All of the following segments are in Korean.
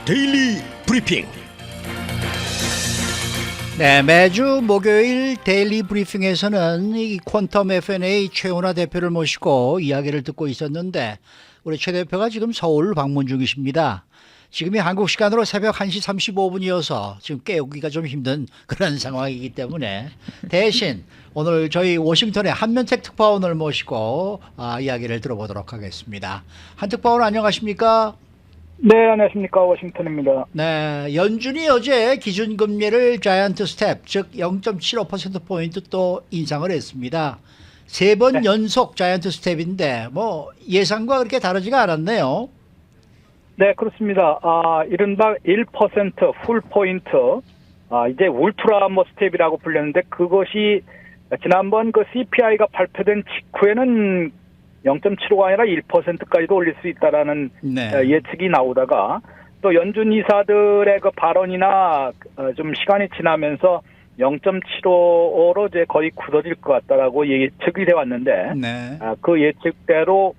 데일리 브리핑. 네, 매주 목요일 데일리 브리핑에서는 이 퀀텀 F&A 최은하 대표를 모시고 이야기를 듣고 있었는데 우리 최 대표가 지금 서울 방문 중이십니다. 지금이 한국 시간으로 새벽 1시 35분이어서 지금 깨우기가 좀 힘든 그런 상황이기 때문에 대신 오늘 저희 워싱턴의 한면택 특파원을 모시고 이야기를 들어보도록 하겠습니다. 한 특파원 안녕하십니까? 네, 안녕하십니까. 워싱턴입니다. 네, 연준이 어제 기준금리를 자이언트 스텝, 즉 0.75%포인트 또 인상을 했습니다. 세 번 연속 자이언트 스텝인데 뭐 예상과 그렇게 다르지가 않았네요. 네, 그렇습니다. 이른바 1% 풀포인트, 이제 울트라 스텝이라고 불렸는데 그것이 지난번 그 CPI가 발표된 직후에는 0.75가 아니라 1%까지도 올릴 수 있다라는 예측이 나오다가 또 연준 이사들의 그 발언이나 좀 시간이 지나면서 0.75로 이제 거의 굳어질 것 같다라고 예측이 돼 왔는데 그 예측대로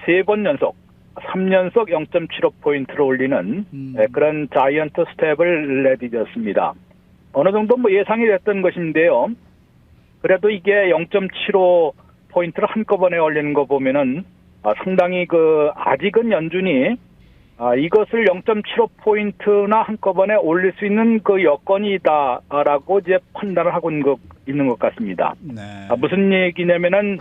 세 번 연속 3연속 0.75포인트를 올리는 그런 자이언트 스텝을 내디뎠습니다. 어느 정도 예상이 됐던 것인데요. 그래도 이게 0.75 포인트를 한꺼번에 올리는 거 보면은 상당히 아직은 연준이 이것을 0.75포인트나 한꺼번에 올릴 수 있는 그 여건이 있다라고 이제 판단을 하고 있는 것 같습니다. 무슨 얘기냐면은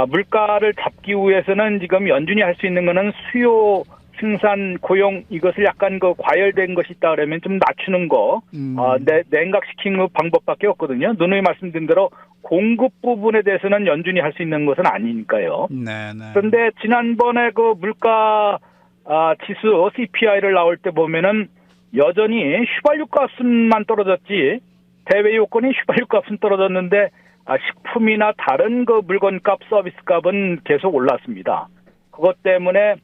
물가를 잡기 위해서는 지금 연준이 할 수 있는 거는 수요, 생산, 고용 이것을 약간 과열된 것이 있다 그러면 좀 낮추는 거, 냉각시키는 방법밖에 없거든요. 누누이 말씀드린 대로 공급 부분에 대해서는 연준이 할 수 있는 것은 아니니까요. 그런데 지난번에 물가 지수 CPI를 나올 때 보면은 여전히 휘발유 값만 떨어졌지 대외 요건이 휘발유 값은 떨어졌는데 식품이나 다른 물건값, 서비스값은 계속 올랐습니다. 그것 때문에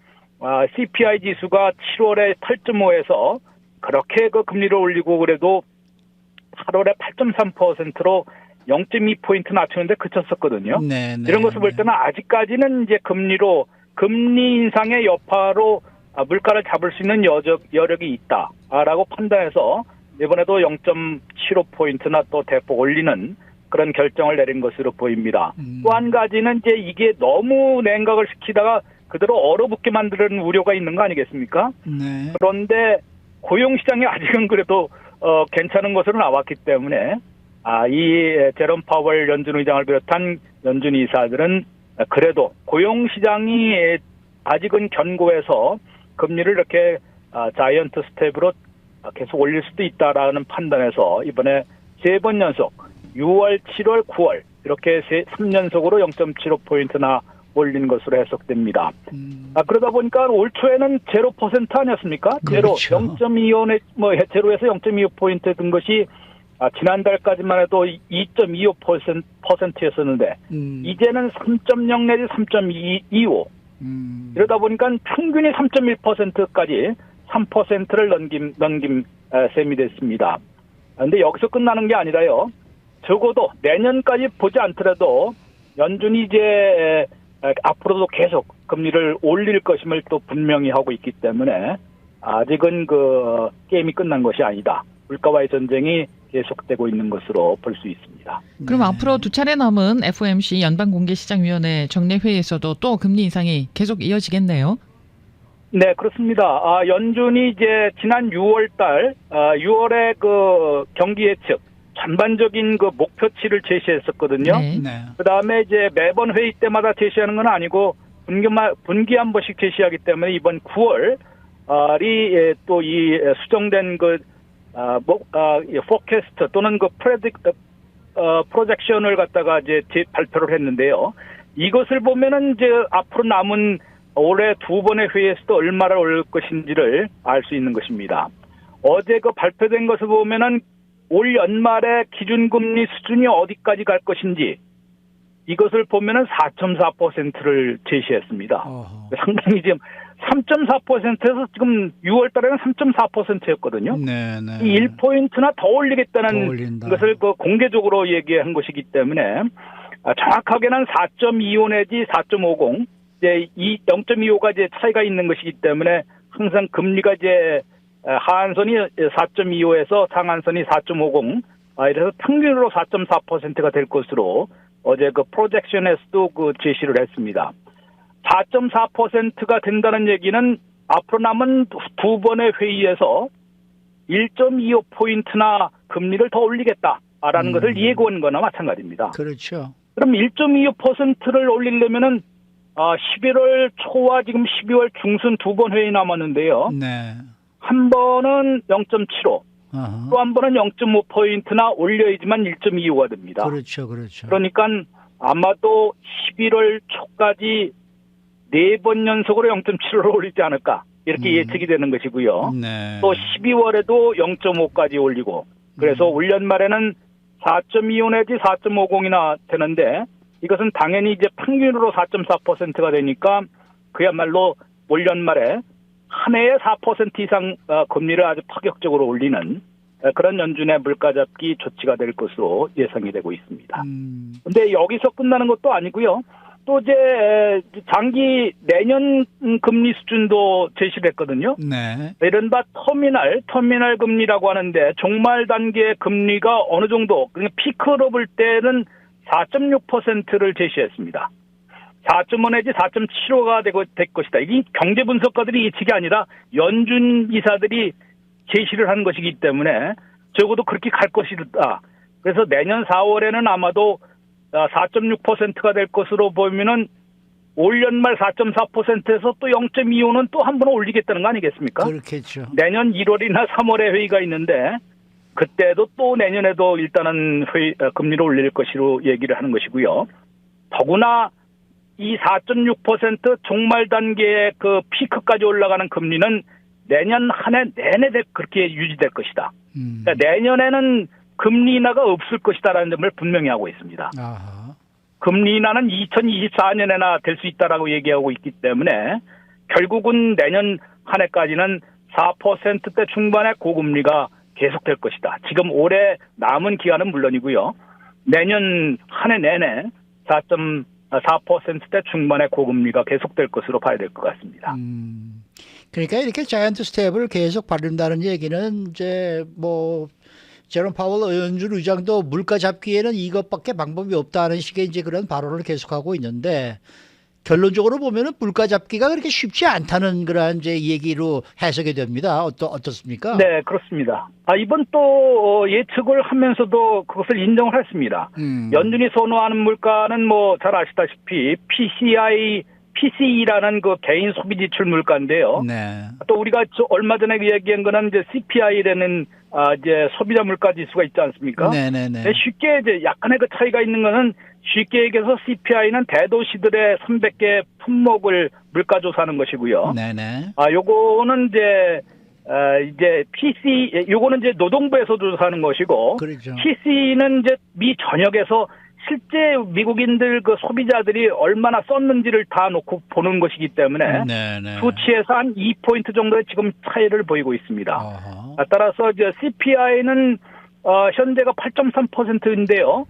CPI 지수가 7월에 8.5에서 그렇게 금리를 올리고 그래도 8월에 8.3%로 0.2포인트 낮추는데 그쳤었거든요. 이런 것을 볼 때는 아직까지는 이제 금리 인상의 여파로 물가를 잡을 수 있는 여력이 있다라고 판단해서 이번에도 0.75포인트나 또 대폭 올리는 그런 결정을 내린 것으로 보입니다. 또 한 가지는 이제 이게 너무 냉각을 시키다가 그대로 얼어붙게 만드는 우려가 있는 거 아니겠습니까? 그런데 고용시장이 아직은 그래도 괜찮은 것으로 나왔기 때문에 이 제롬 파월 연준 의장을 비롯한 연준 이사들은 그래도 고용시장이 아직은 견고해서 금리를 이렇게 자이언트 스텝으로 계속 올릴 수도 있다라는 판단에서 이번에 세 번 연속 6월, 7월, 9월 이렇게 3연속으로 0.75포인트나 올린 것으로 해석됩니다. 그러다 보니까 올 초에는 0% 아니었습니까? 제로, 0.25에 제로에서 0.25포인트 든 것이 지난달까지만 해도 2.25%였었는데 이제는 3.0 내지 3.25 이러다 보니까 평균이 3.1%까지 3%를 넘긴 셈이 됐습니다. 그런데 여기서 끝나는 게 아니라요. 적어도 내년까지 보지 않더라도 연준이 이제 앞으로도 계속 금리를 올릴 것임을 또 분명히 하고 있기 때문에 아직은 게임이 끝난 것이 아니다. 물가와의 전쟁이 계속되고 있는 것으로 볼 수 있습니다. 그럼 앞으로 두 차례 남은 FOMC 연방공개시장위원회 정례회에서도 또 금리 인상이 계속 이어지겠네요. 네, 그렇습니다. 연준이 이제 지난 6월달 6월에 경기 예측 전반적인 목표치를 제시했었거든요. 그다음에 이제 매번 회의 때마다 제시하는 건 아니고 분기 한 번씩 제시하기 때문에 이번 9월이 또 이 수정된 포캐스트 또는 프로젝션을 갖다가 이제 발표를 했는데요. 이것을 보면은 이제 앞으로 남은 올해 두 번의 회의에서도 얼마를 올릴 것인지를 알 수 있는 것입니다. 어제 발표된 것을 보면은 올 연말에 기준금리 수준이 어디까지 갈 것인지 이것을 보면은 4.4%를 제시했습니다. 상당히 지금 3.4%에서 지금 6월 달에는 3.4%였거든요. 이 1포인트나 더 올리겠다는 것을 공개적으로 얘기한 것이기 때문에 정확하게는 4.25 내지 4.50 이제 0.25가 이제 차이가 있는 것이기 때문에 항상 금리가 이제 하한선이 4.25에서 상한선이 4.50, 이래서 평균으로 4.4%가 될 것으로 어제 그 프로젝션에서도 그 제시를 했습니다. 4.4%가 된다는 얘기는 앞으로 남은 두 번의 회의에서 1.25포인트나 금리를 더 올리겠다라는 것을 예고한 거나 마찬가지입니다. 그렇죠. 그럼 1.25%를 올리려면은 11월 초와 지금 12월 중순 두 번 회의 남았는데요. 네. 한 번은 0.75, 또 한 번은 0.5포인트나 올려야지만 1.25가 됩니다. 그렇죠, 그렇죠. 그러니까 아마도 11월 초까지 4번 연속으로 0.75를 올리지 않을까 이렇게 예측이 되는 것이고요. 네. 또 12월에도 0.5까지 올리고 그래서 올 연말에는 4.25 내지 4.50이나 되는데 이것은 당연히 이제 평균으로 4.4%가 되니까 그야말로 올 연말에 한 해에 4% 이상 금리를 아주 파격적으로 올리는 그런 연준의 물가 잡기 조치가 될 것으로 예상이 되고 있습니다. 근데 여기서 끝나는 것도 아니고요. 또 이제 장기 내년 금리 수준도 제시를 했거든요. 네. 이른바 터미널 금리라고 하는데 종말 단계 금리가 어느 정도, 그러니까 피크로 볼 때는 4.6%를 제시했습니다. 4.5 내지 4.75가 될 것이다. 이게 경제 분석가들이 예측이 아니라 연준 이사들이 제시를 한 것이기 때문에 적어도 그렇게 갈 것이다. 그래서 내년 4월에는 아마도 4.6%가 될 것으로 보면은 올 연말 4.4%에서 또 0.25는 또 한 번 올리겠다는 거 아니겠습니까? 그렇겠죠. 내년 1월이나 3월에 회의가 있는데 그때도 또 내년에도 일단은 금리를 올릴 것으로 얘기를 하는 것이고요. 더구나 이 4.6% 종말 단계의 그 피크까지 올라가는 금리는 내년 한 해 내내 그렇게 유지될 것이다. 그러니까 내년에는 금리 인하가 없을 것이다라는 점을 분명히 하고 있습니다. 아하. 금리 인하는 2024년에나 될 수 있다라고 얘기하고 있기 때문에 결국은 내년 한 해까지는 4%대 중반의 고금리가 계속될 것이다. 지금 올해 남은 기간은 물론이고요. 내년 한 해 내내 4.4%대 중반의 고금리가 계속될 것으로 봐야 될 것 같습니다. 그러니까 이렇게 자이언트 스텝을 계속 밟는다는 얘기는 이제 뭐 제롬 파월 연준 의장도 물가 잡기에는 이것밖에 방법이 없다는 식의 이제 그런 발언을 계속하고 있는데 결론적으로 보면은 물가 잡기가 그렇게 쉽지 않다는 그런 이제 얘기로 해석이 됩니다. 어떻습니까? 네, 그렇습니다. 이번 또 예측을 하면서도 그것을 인정을 했습니다. 연준이 선호하는 물가는 뭐 잘 아시다시피 PCE라는 그 개인 소비 지출 물가인데요. 네. 또 우리가 얼마 전에 얘기한 거는 이제 CPI라는 이제 소비자 물가 지수가 있지 않습니까? 네네네. 쉽게 이제 약간의 그 차이가 있는 거는 쉽게 얘기해서 CPI는 대도시들의 300개 품목을 물가 조사하는 것이고요. 네네. 요거는 이제 요거는 이제 노동부에서 조사하는 것이고, 그렇죠. PC는 이제 미 전역에서 실제 미국인들 그 소비자들이 얼마나 썼는지를 다 놓고 보는 것이기 때문에 네네. 수치에서 한 2포인트 정도의 지금 차이를 보이고 있습니다. 어허. 따라서 이제 CPI는 현재가 8.3%인데요.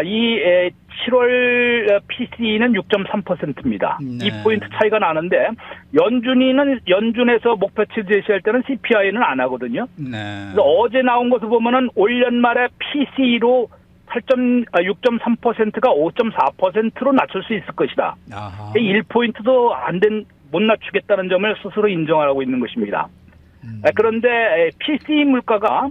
이 7월 PC는 6.3%입니다. 네. 2포인트 차이가 나는데 연준에서 목표치 제시할 때는 CPI는 안 하거든요. 네. 그래서 어제 나온 것을 보면은 올 연말에 PC로 6.3%가 5.4%로 낮출 수 있을 것이다. 아하. 1포인트도 못 낮추겠다는 점을 스스로 인정하고 있는 것입니다. 그런데 PC 물가가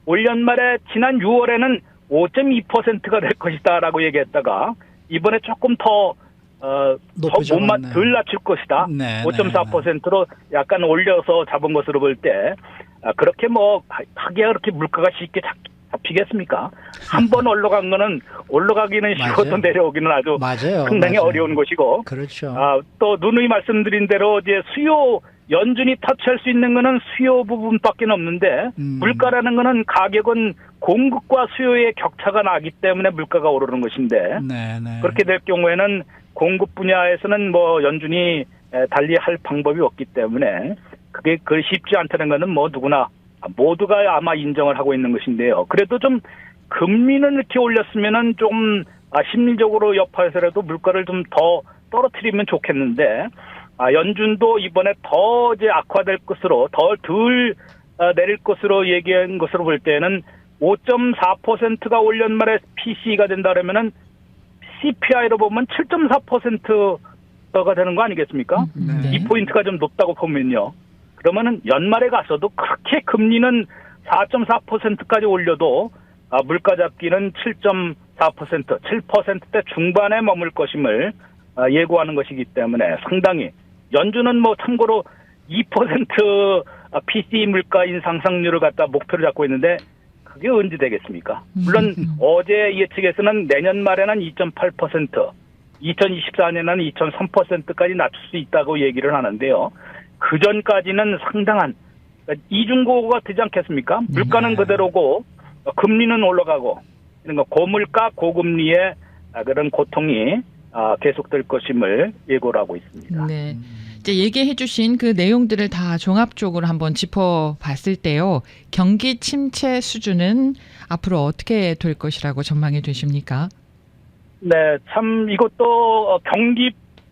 올 연말에 지난 6월에는 5.2%가 될 것이다라고 얘기했다가 이번에 조금 더 덜 낮출 것이다. 네, 5.4%로 약간 올려서 잡은 것으로 볼 때 그렇게 하기야 그렇게 물가가 쉽게 잡히겠습니까? 한 번 올라간 거는 올라가기는 쉬워도 내려오기는 아주 맞아요. 상당히 어려운 것이고. 그렇죠. 또 누누이 말씀드린 대로 이제 연준이 터치할 수 있는 거는 수요 부분밖에 없는데 물가라는 거는 가격은 공급과 수요의 격차가 나기 때문에 물가가 오르는 것인데 네네. 그렇게 될 경우에는 공급 분야에서는 뭐 연준이 달리 할 방법이 없기 때문에 그게 쉽지 않다는 거는 뭐 누구나 모두가 아마 인정을 하고 있는 것인데요. 그래도 좀 금리는 이렇게 올렸으면은 좀 심리적으로 여파에서라도 물가를 좀 더 떨어뜨리면 좋겠는데 연준도 이번에 더 이제 악화될 것으로 덜 내릴 것으로 얘기한 것으로 볼 때는 5.4%가 올 연말에 PCE가 된다 그러면은 CPI로 보면 7.4%가 되는 거 아니겠습니까? 네. 이 포인트가 좀 높다고 보면요. 그러면은 연말에 가서도 그렇게 금리는 4.4%까지 올려도 물가 잡기는 7.4%, 7%대 중반에 머물 것임을 예고하는 것이기 때문에 상당히 연준은 뭐 참고로 2% PCE 물가 인상 상승률을 갖다 목표로 잡고 있는데 그게 언제 되겠습니까? 물론 어제 예측에서는 내년 말에는 2.8%, 2024년에는 2.3%까지 낮출 수 있다고 얘기를 하는데요. 그 전까지는 상당한 이중고가 되지 않겠습니까? 물가는 그대로고 금리는 올라가고 그러니까 고물가 고금리의 그런 고통이 계속될 것임을 예고를 하고 있습니다. 네. 이제 얘기해 주신 그 내용들을 다 종합적으로 한번 짚어봤을 때요. 경기 침체 수준은 앞으로 어떻게 될 것이라고 전망이 되십니까? 네, 참 이것도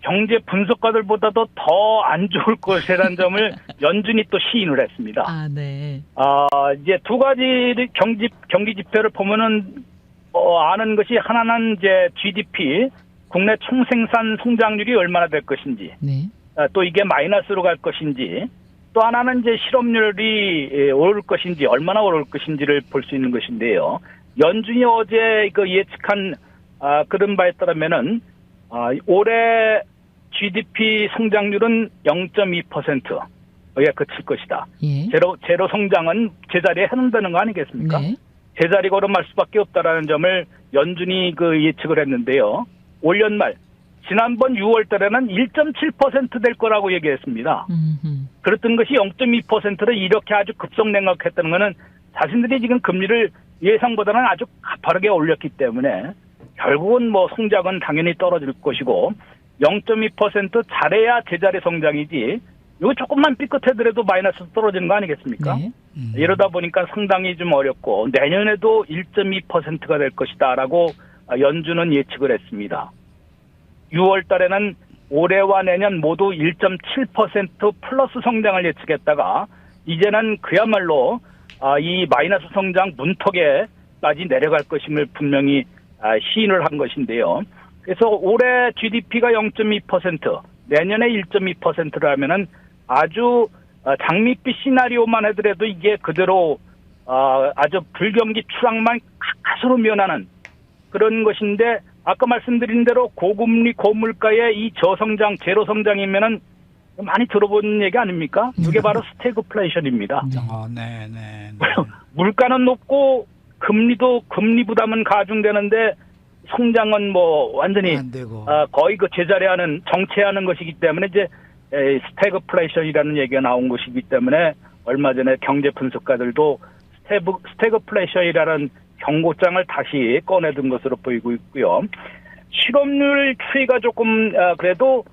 경제 분석가들보다도 더 안 좋을 것이라는 점을 연준이 또 시인을 했습니다. 네. 이제 두 가지 경기 지표를 보면은 아는 것이 하나는 이제 GDP 국내 총생산 성장률이 얼마나 될 것인지, 네. 또 이게 마이너스로 갈 것인지, 또 하나는 이제 실업률이 오를 것인지 얼마나 오를 것인지를 볼 수 있는 것인데요. 연준이 어제 그 예측한 그런 바에 따르면은 올해 GDP 성장률은 0.2%에 그칠 것이다. 예. 제로 성장은 제자리에 해놓는다는 거 아니겠습니까? 네. 제자리 걸음할 수밖에 없다라는 점을 연준이 그 예측을 했는데요. 올 연말 지난번 6월 달에는 1.7% 될 거라고 얘기했습니다. 그랬던 것이 0.2%를 이렇게 아주 급속냉각했다는 것은 자신들이 지금 금리를 예상보다는 아주 가파르게 올렸기 때문에 결국은 뭐 성장은 당연히 떨어질 것이고 0.2% 잘해야 제자리 성장이지 이거 조금만 삐끗하더라도 마이너스 떨어지는 거 아니겠습니까? 네. 이러다 보니까 상당히 좀 어렵고 내년에도 1.2%가 될 것이다라고 연준은 예측을 했습니다. 6월 달에는 올해와 내년 모두 1.7% 플러스 성장을 예측했다가 이제는 그야말로 이 마이너스 성장 문턱에까지 내려갈 것임을 분명히 시인을 한 것인데요. 그래서 올해 GDP가 0.2%, 내년에 1.2%라면은 아주 장밋빛 시나리오만 하더라도 이게 그대로 아주 불경기 추락만 가까스로 면하는 그런 것인데 아까 말씀드린 대로 고금리 고물가의 이 저성장 제로 성장이면은 많이 들어본 얘기 아닙니까? 이게 바로 스태그플레이션입니다. 네. 물가는 높고 금리 부담은 가중되는데 성장은 뭐 완전히 안 되고. 거의 그 제자리하는 정체하는 것이기 때문에 이제 스태그플레이션이라는 얘기가 나온 것이기 때문에 얼마 전에 경제 분석가들도 스태그플레이션이라는 경고장을 다시 꺼내든 것으로 보이고 있고요. 실업률 추이가 조금 그래도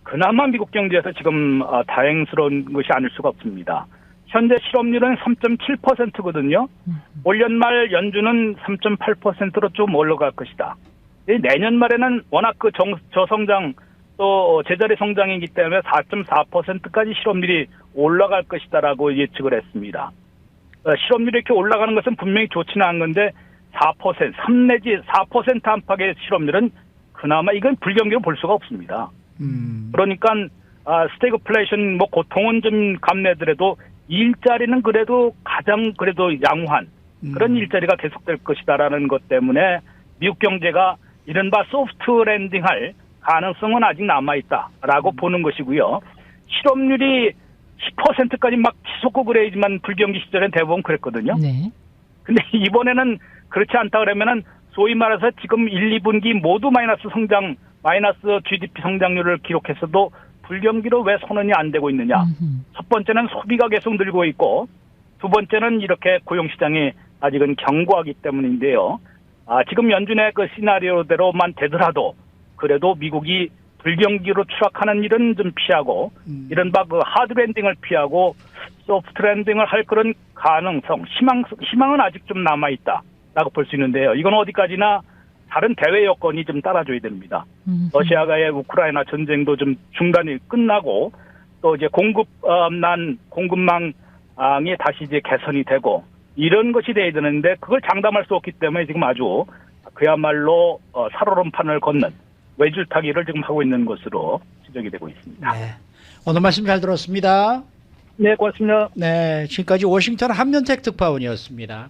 그나마 미국 경제에서 지금 다행스러운 것이 아닐 수가 없습니다. 현재 실업률은 3.7%거든요. 올 연말 연준은 3.8%로 좀 올라갈 것이다. 내년 말에는 워낙 그 저성장 또 제자리 성장이기 때문에 4.4%까지 실업률이 올라갈 것이다라고 예측을 했습니다. 실업률이 이렇게 올라가는 것은 분명히 좋지는 않은 건데 4%, 3 내지 4% 안팎의 실업률은 그나마 이건 불경기로 볼 수가 없습니다. 그러니까 스태그플레이션 뭐 고통은 좀 감내더라도 일자리는 그래도 가장 그래도 양호한 그런 일자리가 계속될 것이다라는 것 때문에 미국 경제가 이른바 소프트 랜딩할 가능성은 아직 남아있다라고 보는 것이고요. 실업률이 10%까지 막 치솟고 그래야지만 불경기 시절엔 대부분 그랬거든요. 네. 근데 이번에는 그렇지 않다 그러면은 소위 말해서 지금 1, 2분기 모두 마이너스 GDP 성장률을 기록했어도 불경기로 왜 선언이 안 되고 있느냐. 첫 번째는 소비가 계속 늘고 있고 두 번째는 이렇게 고용시장이 아직은 견고하기 때문인데요. 지금 연준의 그 시나리오대로만 되더라도 그래도 미국이 불경기로 추락하는 일은 좀 피하고 이른바 그 하드 랜딩을 피하고 소프트 랜딩을 할 그런 가능성, 희망은 아직 좀 남아있다라고 볼 수 있는데요. 이건 어디까지나 다른 대외 여건이 좀 따라줘야 됩니다. 러시아가의 우크라이나 전쟁도 좀 중단이 끝나고 또 이제 공급망이 다시 이제 개선이 되고 이런 것이 돼야 되는데 그걸 장담할 수 없기 때문에 지금 아주 그야말로 살얼음판을 걷는 외줄타기를 지금 하고 있는 것으로 지적이 되고 있습니다. 네. 오늘 말씀 잘 들었습니다. 네, 고맙습니다. 네, 지금까지 워싱턴 한면택 특파원이었습니다.